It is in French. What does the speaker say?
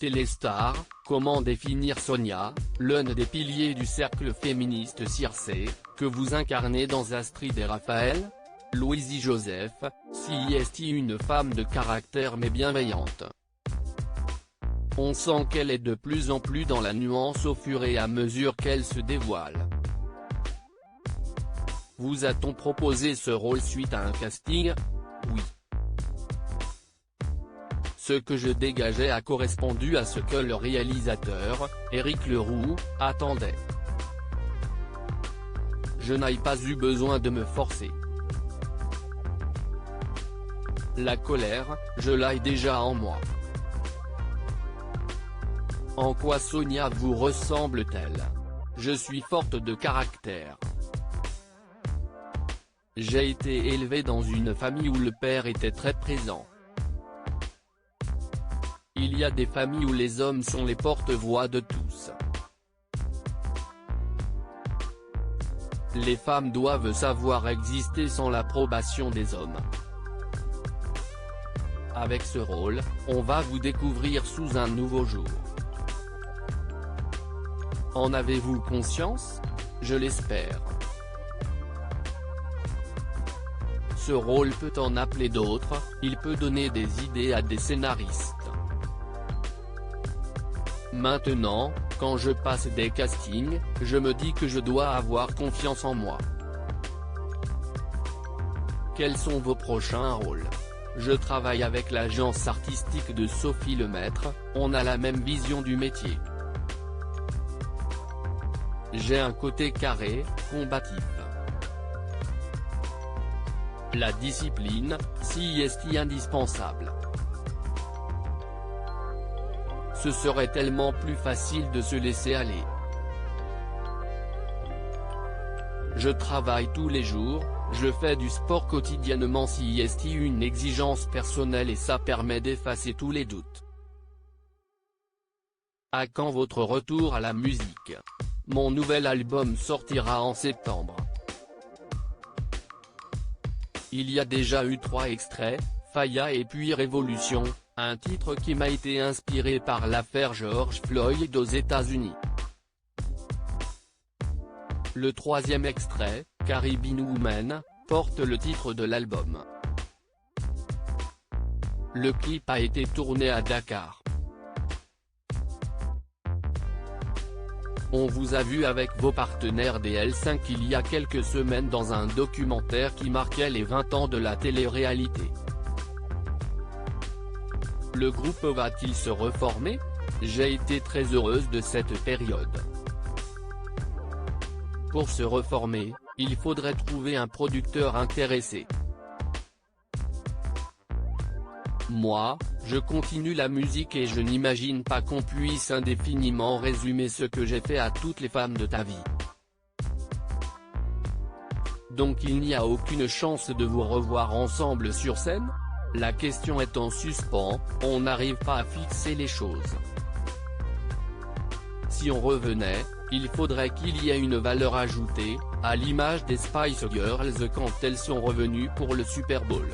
Téléstar, comment définir Sonia, l'un des piliers du cercle féministe Circé, que vous incarnez dans Astrid et Raphaël? Louisie Joseph, CIST, une femme de caractère mais bienveillante. On sent qu'elle est de plus en plus dans la nuance au fur et à mesure qu'elle se dévoile. Vous a-t-on proposé ce rôle suite à un casting? Oui. Ce que je dégageais a correspondu à ce que le réalisateur, Éric Leroux, attendait. Je n'ai pas eu besoin de me forcer. La colère, je l'ai déjà en moi. En quoi Sonia vous ressemble-t-elle? Je suis forte de caractère. J'ai été élevée dans une famille où le père était très présent. Il y a des familles où les hommes sont les porte-voix de tous. Les femmes doivent savoir exister sans l'approbation des hommes. Avec ce rôle, on va vous découvrir sous un nouveau jour. En avez-vous conscience? Je l'espère. Ce rôle peut en appeler d'autres, il peut donner des idées à des scénaristes. Maintenant, quand je passe des castings, je me dis que je dois avoir confiance en moi. Quels sont vos prochains rôles? Je travaille avec l'agence artistique de Sophie Lemaître, on a la même vision du métier. J'ai un côté carré, combatif. La discipline, CIST indispensable. Ce serait tellement plus facile de se laisser aller. Je travaille tous les jours, je fais du sport quotidiennement, CIST une exigence personnelle et ça permet d'effacer tous les doutes. À quand votre retour à la musique? Mon nouvel album sortira en septembre. Il y a déjà eu 3 extraits, Faya et puis Révolution, un titre qui m'a été inspiré par l'affaire George Floyd aux États-Unis. Le 3e extrait, Caribbean Woman, porte le titre de l'album. Le clip a été tourné à Dakar. On vous a vu avec vos partenaires DL5 il y a quelques semaines dans un documentaire qui marquait les 20 ans de la télé-réalité. Le groupe va-t-il se reformer? J'ai été très heureuse de cette période. Pour se reformer, il faudrait trouver un producteur intéressé. Moi, je continue la musique et je n'imagine pas qu'on puisse indéfiniment résumer ce que j'ai fait à toutes les femmes de ta vie. Donc il n'y a aucune chance de vous revoir ensemble sur scène? La question est en suspens, on n'arrive pas à fixer les choses. Si on revenait, il faudrait qu'il y ait une valeur ajoutée, à l'image des Spice Girls quand elles sont revenues pour le Super Bowl.